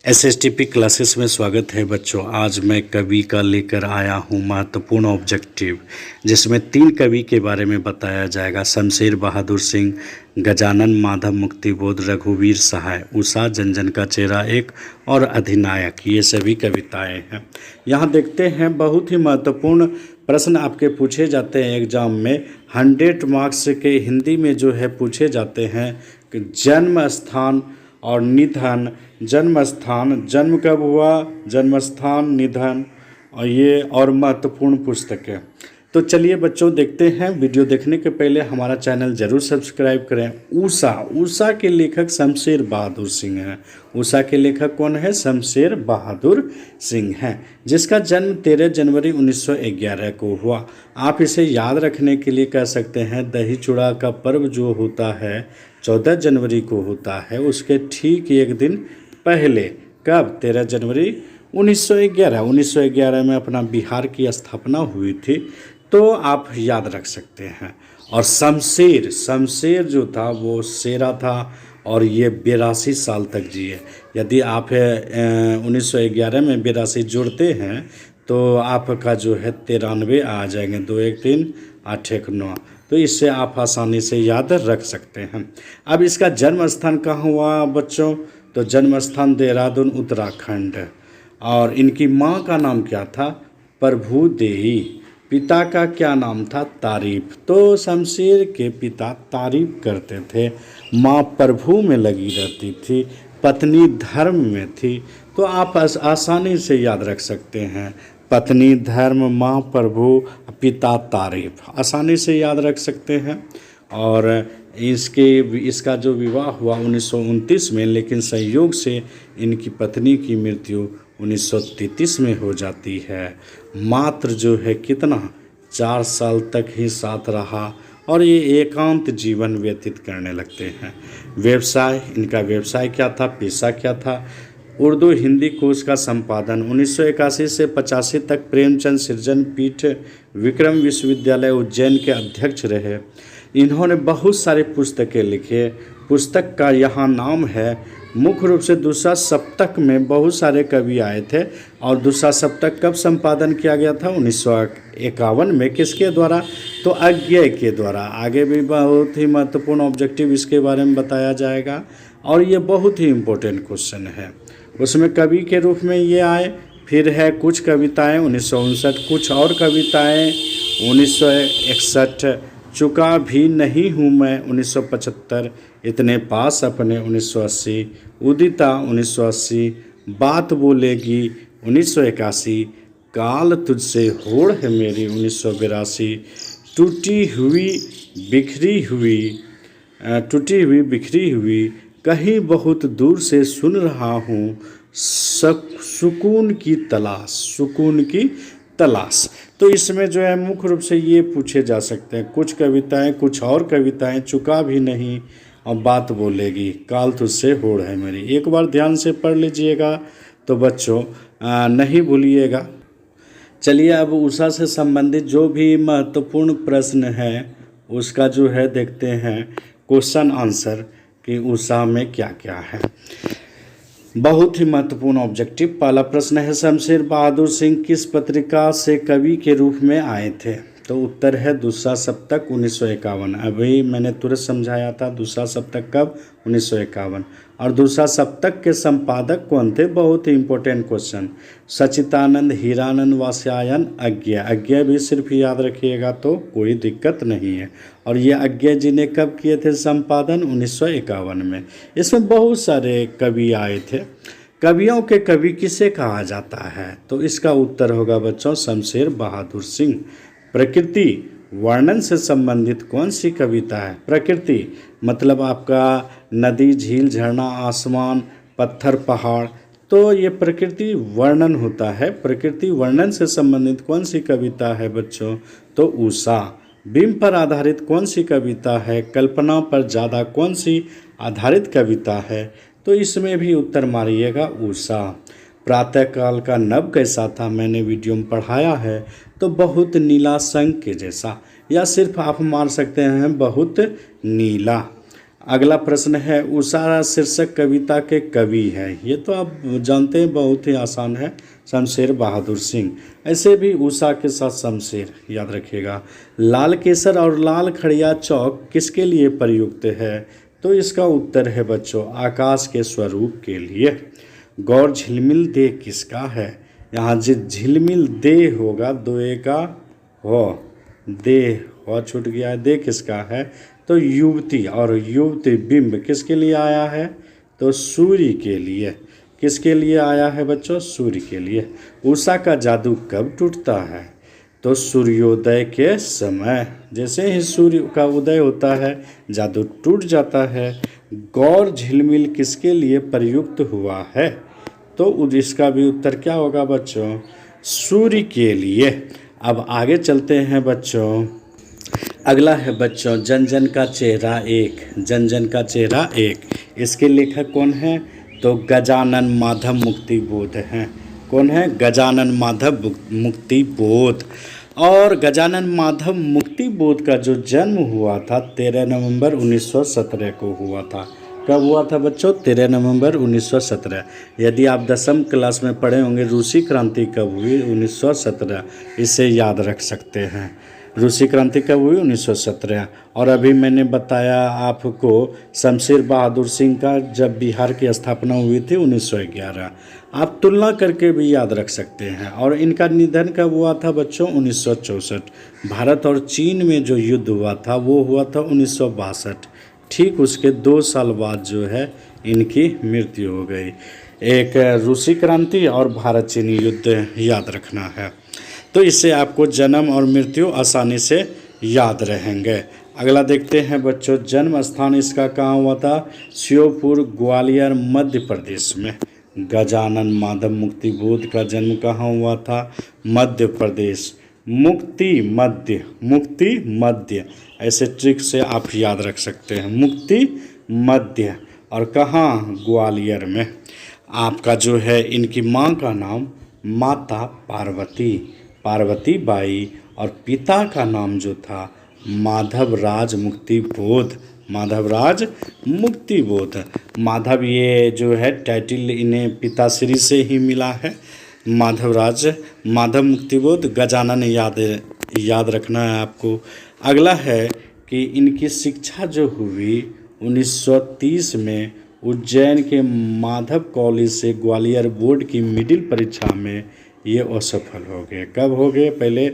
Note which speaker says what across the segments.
Speaker 1: एसएसटीपी classes में स्वागत है बच्चों। आज मैं कवि का लेकर आया हूँ महत्वपूर्ण ऑब्जेक्टिव, जिसमें 3 कवि के बारे में बताया जाएगा। शमशेर बहादुर सिंह, गजानन माधव मुक्तिबोध, रघुवीर सहाय, उषा जनजन का चेहरा एक और अधिनायक, ये सभी कविताएं हैं। यहाँ देखते हैं बहुत ही महत्वपूर्ण प्रश्न आपके पूछे जाते हैं एग्जाम में। 100 मार्क्स के हिंदी में जो है पूछे जाते हैं कि जन्म स्थान और निधन। जन्म स्थान, जन्म कब हुआ, जन्म स्थान, निधन, और ये और महत्वपूर्ण पुस्तकें। तो चलिए बच्चों देखते हैं। वीडियो देखने के पहले हमारा चैनल जरूर सब्सक्राइब करें। उषा के लेखक शमशेर बहादुर सिंह हैं। उषा के लेखक कौन है? शमशेर बहादुर सिंह हैं, जिसका जन्म 13 जनवरी 1911 को हुआ। आप इसे याद रखने के लिए कह सकते हैं दही चूड़ा का पर्व जो होता है 14 जनवरी को होता है, उसके ठीक एक दिन पहले। कब? 13 जनवरी 1911। 1911 में अपना बिहार की स्थापना हुई थी, तो आप याद रख सकते हैं। और शमशेर जो था वो शेरा था, और ये 82 साल तक जिए। यदि आप 1911 में 82 जोड़ते हैं तो आपका जो है 93 आ जाएंगे। 2 1 3 8 1 9, तो इससे आप आसानी से याद रख सकते हैं। अब इसका जन्म स्थान कहाँ हुआ बच्चों? तो जन्म स्थान देहरादून, उत्तराखंड। और इनकी माँ का नाम क्या था? प्रभु देवी। पिता का क्या नाम था? तारीफ। तो शमशेर के पिता तारीफ करते थे, माँ प्रभु में लगी रहती थी, पत्नी धर्म में थी। तो आप आसानी से याद रख सकते हैं, पत्नी धर्म, माँ प्रभु, पिता तारीफ, आसानी से याद रख सकते हैं। और इसका जो विवाह हुआ 1929 में, लेकिन संयोग से इनकी पत्नी की मृत्यु 1933 में हो जाती है। मात्र जो है कितना 4 साल तक ही साथ रहा, और ये एकांत जीवन व्यतीत करने लगते हैं। व्यवसाय, इनका व्यवसाय क्या था, पेशा क्या था? उर्दू हिंदी कोश का संपादन। 1981 से 85 तक प्रेमचंद सृजन पीठ विक्रम विश्वविद्यालय उज्जैन के अध्यक्ष रहे। इन्होंने बहुत सारी पुस्तकें लिखे। पुस्तक का यहाँ नाम है, मुख्य रूप से दूसरा सप्तक में बहुत सारे कवि आए थे। और दूसरा सप्तक कब संपादन किया गया था? 1951 में। किसके द्वारा? तो अज्ञेय के द्वारा। आगे भी बहुत ही महत्वपूर्ण ऑब्जेक्टिव इसके बारे में बताया जाएगा, और ये बहुत ही इम्पोर्टेंट क्वेश्चन है। उसमें कवि के रूप में ये आए। फिर है कुछ कविताएं 1959, कुछ और कविताएं 1961, चुका भी नहीं हूँ मैं 1975, इतने पास अपने 1980, उदिता 1980, बात बोलेगी 1981, काल तुझसे होड़ है मेरी 1982, टूटी हुई बिखरी हुई कहीं बहुत दूर से सुन रहा हूँ, सुकून की तलाश। तो इसमें जो है मुख्य रूप से ये पूछे जा सकते हैं कुछ कविताएं, कुछ और कविताएं, चुका भी नहीं, और बात बोलेगी, काल तुझसे होड़ है मेरी। एक बार ध्यान से पढ़ लीजिएगा तो बच्चों नहीं भूलिएगा। चलिए अब उषा से संबंधित जो भी महत्वपूर्ण प्रश्न है उसका जो है देखते हैं क्वेश्चन आंसर कि उषा में क्या क्या है। बहुत ही महत्वपूर्ण ऑब्जेक्टिव। पहला प्रश्न है, शमशेर बहादुर सिंह किस पत्रिका से कवि के रूप में आए थे? तो उत्तर है दूसरा सप्तक 1951। अभी मैंने तुरंत समझाया था, दूसरा सप्तक कब? 1951। और दूसरा सप्तक के संपादक कौन थे? बहुत ही इंपॉर्टेंट क्वेश्चन। सच्चिदानंद, हीरानंद, वात्स्यायन, अज्ञेय भी सिर्फ याद रखिएगा तो कोई दिक्कत नहीं है। और ये अज्ञेय जी ने कब किए थे संपादन? 1951 में। इसमें बहुत सारे कवि आए थे। कवियों के कवि किसे कहा जाता है? तो इसका उत्तर होगा बच्चों शमशेर बहादुर सिंह। प्रकृति वर्णन से संबंधित कौन सी कविता है? प्रकृति मतलब आपका नदी, झील, झरना, आसमान, पत्थर, पहाड़, तो ये प्रकृति वर्णन होता है। प्रकृति वर्णन से संबंधित कौन सी कविता है बच्चों? तो उषा। बिंब पर आधारित कौन सी कविता है? कल्पना पर ज़्यादा कौन सी आधारित कविता है? तो इसमें भी उत्तर मारिएगा उषा। प्रातःकाल का नभ कैसा था? मैंने वीडियो में पढ़ाया है। तो बहुत नीला, शंख के जैसा, या सिर्फ आप मार सकते हैं बहुत नीला। अगला प्रश्न है, उषा शीर्षक कविता के कवि हैं। ये तो आप जानते हैं, बहुत ही आसान है, शमशेर बहादुर सिंह। ऐसे भी उषा के साथ शमशेर याद रखिएगा। लाल केसर और लाल खड़िया चौक किसके लिए प्रयुक्त है? तो इसका उत्तर है बच्चों आकाश के स्वरूप के लिए। गौर झिलमिल दे किसका है? यहाँ झिलमिल दे होगा, दोए का हो, दे हो छूट गया है, दे किसका है? तो युवती, और युवती बिंब किसके लिए आया है? तो सूर्य के लिए। किसके लिए आया है बच्चों? सूर्य के लिए। उषा का जादू कब टूटता है? तो सूर्योदय के समय। जैसे ही सूर्य का उदय होता है जादू टूट जाता है। गौर झिलमिल किसके लिए प्रयुक्त हुआ है? तो इसका भी उत्तर क्या होगा बच्चों? सूर्य के लिए। अब आगे चलते हैं बच्चों। अगला है बच्चों जन जन का चेहरा एक। जन जन का चेहरा एक, इसके लेखक कौन हैं? तो गजानन माधव मुक्तिबोध हैं। कौन है? गजानन माधव मुक्तिबोध। और गजानन माधव मुक्तिबोध का जो जन्म हुआ था 13 नवंबर 1917 को हुआ था। कब हुआ था बच्चों? 13 नवंबर 1917। यदि आप 10वीं क्लास में पढ़े होंगे रूसी क्रांति कब हुई? 1917। इसे याद रख सकते हैं। रूसी क्रांति कब हुई? 1917। और अभी मैंने बताया आपको शमशेर बहादुर सिंह का जब बिहार की स्थापना हुई थी 1911। आप तुलना करके भी याद रख सकते हैं। और इनका निधन कब हुआ था बच्चों? 1964। भारत और चीन में जो युद्ध हुआ था वो हुआ था 1962। ठीक उसके 2 साल बाद जो है इनकी मृत्यु हो गई। एक रूसी क्रांति और भारत चीनी युद्ध याद रखना है, तो इससे आपको जन्म और मृत्यु आसानी से याद रहेंगे। अगला देखते हैं बच्चों, जन्म स्थान इसका कहाँ हुआ था? श्योपुर, ग्वालियर, मध्य प्रदेश में। गजानन माधव मुक्तिबोध का जन्म कहाँ हुआ था? मध्य प्रदेश। मुक्ति मध्य, मुक्ति मध्य, ऐसे ट्रिक से आप याद रख सकते हैं। मुक्ति मध्य। और कहाँ? ग्वालियर में। आपका जो है इनकी माँ का नाम माता पार्वती, पार्वती बाई, और पिता का नाम जो था माधवराज मुक्तिबोध, माधवराज मुक्तिबोध। माधव ये जो है टाइटल इन्हें पिताश्री से ही मिला है, माधवराज माधव मुक्तिबोध। गजानन याद रखना है आपको। अगला है कि इनकी शिक्षा जो हुई 1930 में उज्जैन के माधव कॉलेज से ग्वालियर बोर्ड की मिडिल परीक्षा में ये असफल हो गए। कब हो गए? पहले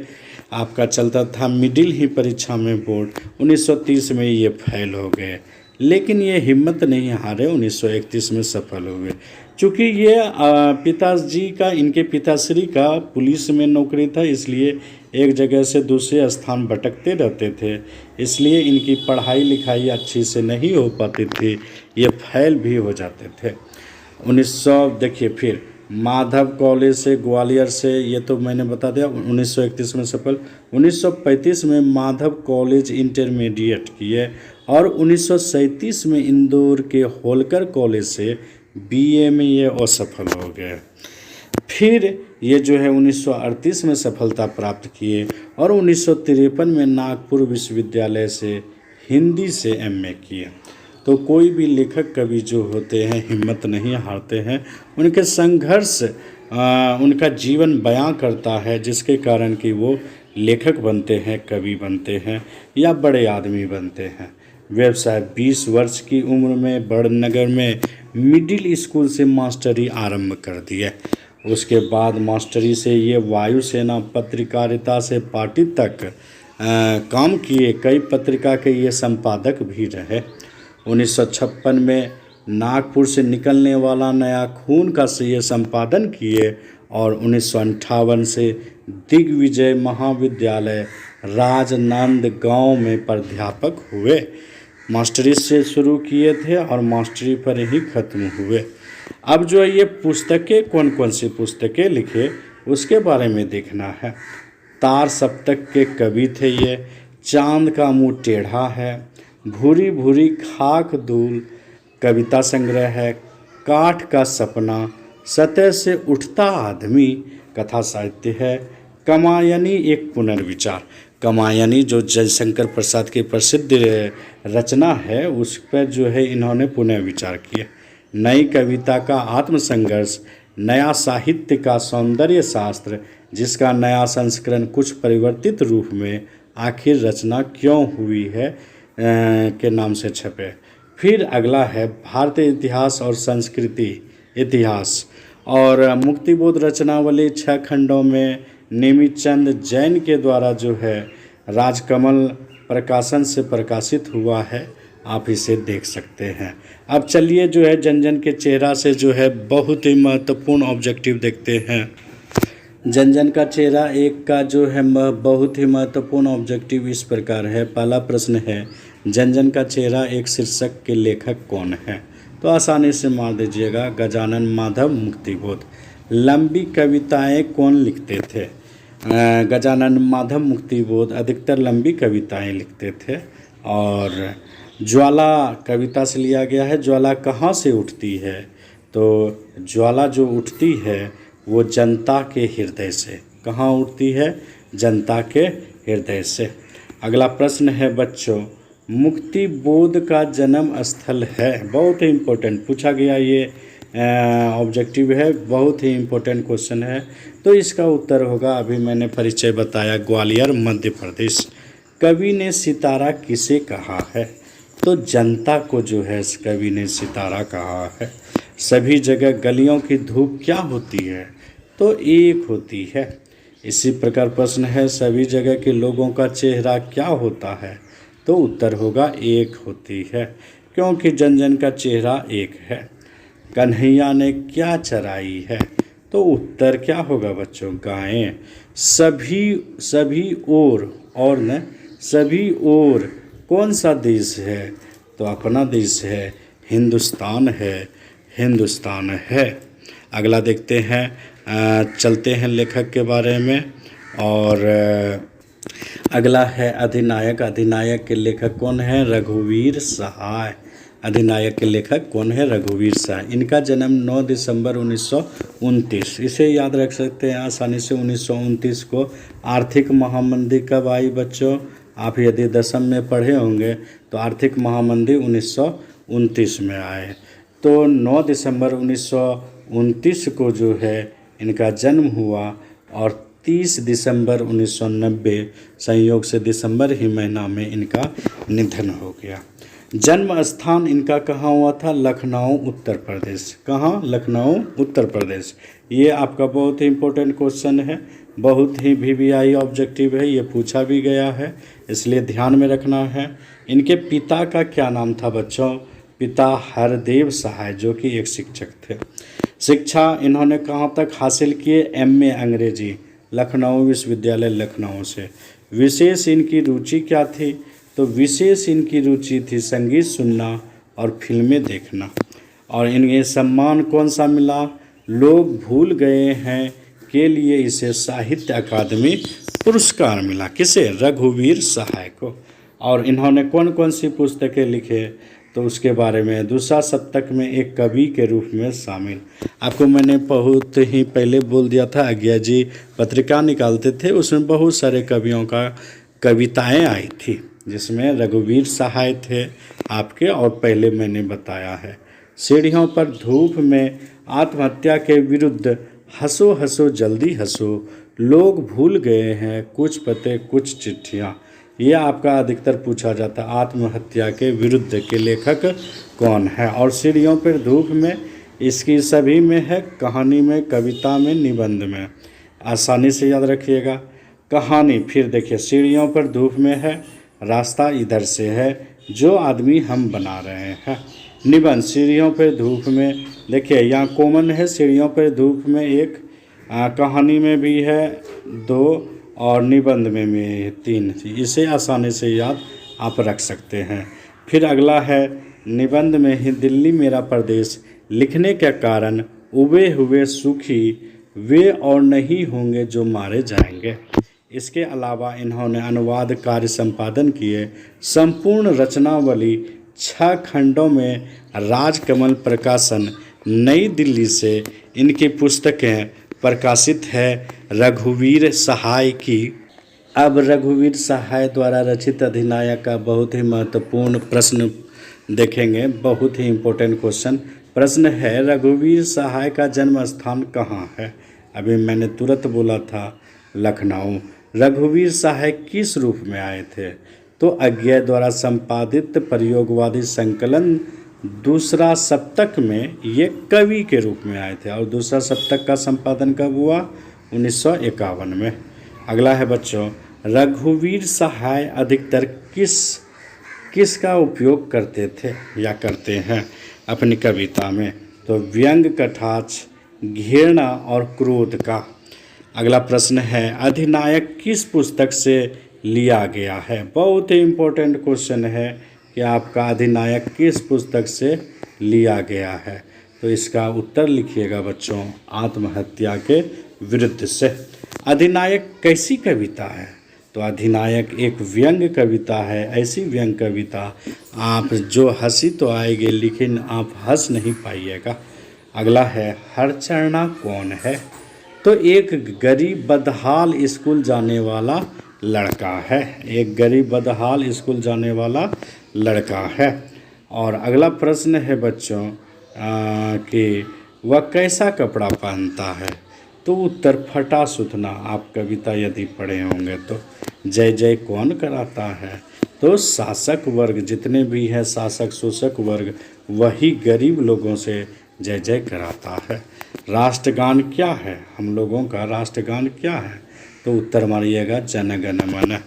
Speaker 1: आपका चलता था मिडिल ही परीक्षा में बोर्ड, 1930 में ये फेल हो गए। लेकिन ये हिम्मत नहीं हारे, 1931 में सफल हो गए। चूँकि ये पिताजी का, इनके पिताश्री का पुलिस में नौकरी था, इसलिए एक जगह से दूसरे स्थान भटकते रहते थे, इसलिए इनकी पढ़ाई लिखाई अच्छी से नहीं हो पाती थी, ये फेल भी हो जाते थे। 1900 देखिए फिर माधव कॉलेज से ग्वालियर से, ये तो मैंने बता दिया 1931 में सफल। 1935 में माधव कॉलेज इंटरमीडिएट किए और 1937 में इंदौर के होलकर कॉलेज से बीए में ये असफल हो गए। फिर ये जो है 1938 में सफलता प्राप्त किए और 1953 में नागपुर विश्वविद्यालय से हिंदी से एमए किए। तो कोई भी लेखक कवि जो होते हैं हिम्मत नहीं हारते हैं, उनके संघर्ष उनका जीवन बयां करता है, जिसके कारण कि वो लेखक बनते हैं, कवि बनते हैं या बड़े आदमी बनते हैं। व्यवसाय 20 वर्ष की उम्र में बड़नगर में मिडिल स्कूल से मास्टरी आरंभ कर दिए। उसके बाद मास्टरी से ये वायुसेना पत्रकारिता से पार्टी तक काम किए। कई पत्रिका के ये संपादक भी रहे। 1956 में नागपुर से निकलने वाला नया खून का ये संपादन किए और 1958 से दिग्विजय महाविद्यालय राजनांदगांव में प्राध्यापक हुए। मास्टरी से शुरू किए थे और मास्टरी पर ही खत्म हुए। अब जो ये पुस्तकें कौन कौन सी पुस्तकें लिखे उसके बारे में देखना है। तार सप्तक के कवि थे ये। चांद का मुँह टेढ़ा है, भूरी भूरी खाक धूल कविता संग्रह है। काठ का सपना, सतह से उठता आदमी कथा साहित्य है। कमायनी एक पुनर्विचार, कामायनी जो जयशंकर प्रसाद की प्रसिद्ध रचना है उस पर जो है इन्होंने पुनः विचार किया। नई कविता का आत्मसंघर्ष, नया साहित्य का सौंदर्य शास्त्र जिसका नया संस्करण कुछ परिवर्तित रूप में आखिर रचना क्यों हुई है के नाम से छपे। फिर अगला है भारतीय इतिहास और संस्कृति इतिहास और मुक्तिबोध रचनावली 6 खंडों में नेमीचंद जैन के द्वारा जो है राजकमल प्रकाशन से प्रकाशित हुआ है। आप इसे देख सकते हैं। अब चलिए जो है जन जन के चेहरा से जो है बहुत ही महत्वपूर्ण ऑब्जेक्टिव देखते हैं। जन जन का चेहरा एक का जो है बहुत ही महत्वपूर्ण ऑब्जेक्टिव इस प्रकार है। पहला प्रश्न है जन जन का चेहरा एक शीर्षक के लेखक कौन है? तो आसानी से मार दीजिएगा, गजानन माधव मुक्तिबोध। लंबी कविताएं कौन लिखते थे? गजानन माधव मुक्तिबोध अधिकतर लंबी कविताएं लिखते थे। और ज्वाला कविता से लिया गया है। ज्वाला कहाँ से उठती है? तो ज्वाला जो उठती है वो जनता के हृदय से। कहाँ उठती है? जनता के हृदय से। अगला प्रश्न है बच्चों, मुक्तिबोध का जन्म स्थल है। बहुत ही इम्पोर्टेंट पूछा गया ये ऑब्जेक्टिव है, बहुत ही इम्पोर्टेंट क्वेश्चन है। तो इसका उत्तर होगा, अभी मैंने परिचय बताया, ग्वालियर मध्य प्रदेश। कवि ने सितारा किसे कहा है? तो जनता को जो है कवि ने सितारा कहा है। सभी जगह गलियों की धूप क्या होती है? तो एक होती है। इसी प्रकार प्रश्न है सभी जगह के लोगों का चेहरा क्या होता है? तो उत्तर होगा एक होती है, क्योंकि जन जन का चेहरा एक है। कन्हैया ने क्या चराई है? तो उत्तर क्या होगा बच्चों? गायें। सभी और न सभी और कौन सा देश है? तो अपना देश है, हिंदुस्तान है। अगला देखते हैं, चलते हैं लेखक के बारे में। और अगला है अधिनायक। अधिनायक के लेखक कौन है? रघुवीर सहाय। अधिनायक के लेखक कौन है? रघुवीर सहाय। इनका जन्म 9 दिसंबर 1929, इसे याद रख सकते हैं आसानी से। 1929 को आर्थिक महामंदी कब आई बच्चों? आप यदि 10वीं में पढ़े होंगे तो आर्थिक महामंदी 1929 में आए। तो 9 दिसंबर 1929 को जो है इनका जन्म हुआ और 30 दिसंबर 1990 संयोग से दिसंबर ही महीना में इनका निधन हो गया। जन्म स्थान इनका कहाँ हुआ था? लखनऊ उत्तर प्रदेश। कहाँ? लखनऊ उत्तर प्रदेश। ये आपका बहुत ही इम्पोर्टेंट क्वेश्चन है, बहुत ही VVI ऑब्जेक्टिव है, ये पूछा भी गया है, इसलिए ध्यान में रखना है। इनके पिता का क्या नाम था बच्चों? पिता हरदेव सहाय, जो कि एक शिक्षक थे। शिक्षा इन्होंने कहाँ तक हासिल किए? MA अंग्रेजी, लखनऊ विश्वविद्यालय लखनऊ से। विशेष इनकी रुचि क्या थी? तो विशेष इनकी रुचि थी संगीत सुनना और फिल्में देखना। और इन्हें सम्मान कौन सा मिला? लोग भूल गए हैं के लिए इसे साहित्य अकादमी पुरस्कार मिला। किसे? रघुवीर सहाय को। और इन्होंने कौन कौन सी पुस्तकें लिखे? तो उसके बारे में दूसरा शतक में एक कवि के रूप में शामिल। आपको मैंने बहुत ही पहले बोल दिया था, आज्ञा जी पत्रिका निकालते थे, उसमें बहुत सारे कवियों का कविताएं आई थी, जिसमें रघुवीर सहाय थे आपके, और पहले मैंने बताया है। सीढ़ियों पर धूप में आत्महत्या के विरुद्ध हंसो हंसो जल्दी हंसो, लोग भूल गए हैं कुछ पते कुछ चिट्ठियाँ। ये आपका अधिकतर पूछा जाता है, आत्महत्या के विरुद्ध के लेखक कौन है? और सीढ़ियों पर धूप में इसकी सभी में है, कहानी में, कविता में, निबंध में। आसानी से याद रखिएगा। कहानी फिर देखिए, सीढ़ियों पर धूप में है, रास्ता इधर से है, जो आदमी हम बना रहे हैं। निबंध, सीढ़ियों पर धूप में, देखिए यहाँ कॉमन है, सीढ़ियों पर धूप में एक, कहानी में भी है 2 और निबंध में भी 3। इसे आसानी से याद आप रख सकते हैं। फिर अगला है निबंध में ही दिल्ली मेरा प्रदेश लिखने के कारण उबे हुए सुखी वे और नहीं होंगे जो मारे जाएंगे। इसके अलावा इन्होंने अनुवाद कार्य संपादन किए। संपूर्ण रचनावली 6 खंडों में राजकमल प्रकाशन नई दिल्ली से इनकी पुस्तकें प्रकाशित है। रघुवीर सहाय की अब रघुवीर सहाय द्वारा रचित अधिनायक का बहुत ही महत्वपूर्ण प्रश्न देखेंगे, बहुत ही इम्पोर्टेंट क्वेश्चन। प्रश्न है रघुवीर सहाय का जन्म स्थान कहाँ है? अभी मैंने तुरंत बोला था लखनऊ। रघुवीर सहाय किस रूप में आए थे? तो अज्ञेय द्वारा संपादित प्रयोगवादी संकलन दूसरा सप्तक में ये कवि के रूप में आए थे। और दूसरा सप्तक का संपादन कब हुआ? 1951 में। अगला है बच्चों, रघुवीर सहाय अधिकतर किसका उपयोग करते थे या करते हैं अपनी कविता में? तो व्यंग, कटाक्ष, घृणा और क्रोध का। अगला प्रश्न है अधिनायक किस पुस्तक से लिया गया है? बहुत ही इम्पोर्टेंट क्वेश्चन है कि आपका अधिनायक किस पुस्तक से लिया गया है। तो इसका उत्तर लिखिएगा बच्चों, आत्महत्या के विरुद्ध से। अधिनायक कैसी कविता है? तो अधिनायक एक व्यंग कविता है, ऐसी व्यंग कविता आप जो हंसी तो आएगी लेकिन आप हंस नहीं पाइएगा। अगला है हरचरणा कौन है? तो एक गरीब बदहाल स्कूल जाने वाला लड़का है, एक गरीब बदहाल स्कूल जाने वाला लड़का है। और अगला प्रश्न है बच्चों कि वह कैसा कपड़ा पहनता है? तो उत्तर फटा सुथना। आप कविता यदि पढ़े होंगे तो जय जय कौन कराता है? तो शासक वर्ग, जितने भी हैं शासक शोषक वर्ग, वही गरीब लोगों से जय जय कराता है। राष्ट्रगान क्या है? हम लोगों का राष्ट्रगान क्या है? तो उत्तर मारिएगा जन गण मन।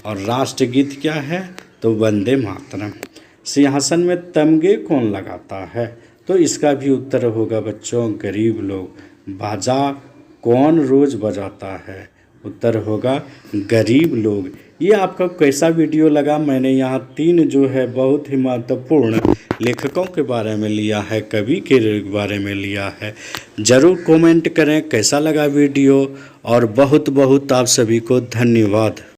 Speaker 1: और राष्ट्रगीत क्या है? तो वंदे मातरम। सिंहासन में तमगे कौन लगाता है? तो इसका भी उत्तर होगा बच्चों गरीब लोग। बाजा कौन रोज बजाता है? उत्तर होगा गरीब लोग। ये आपका कैसा वीडियो लगा? मैंने यहाँ 3 जो है बहुत ही महत्वपूर्ण लेखकों के बारे में लिया है, कवि के बारे में लिया है। ज़रूर कमेंट करें कैसा लगा वीडियो। और बहुत बहुत आप सभी को धन्यवाद।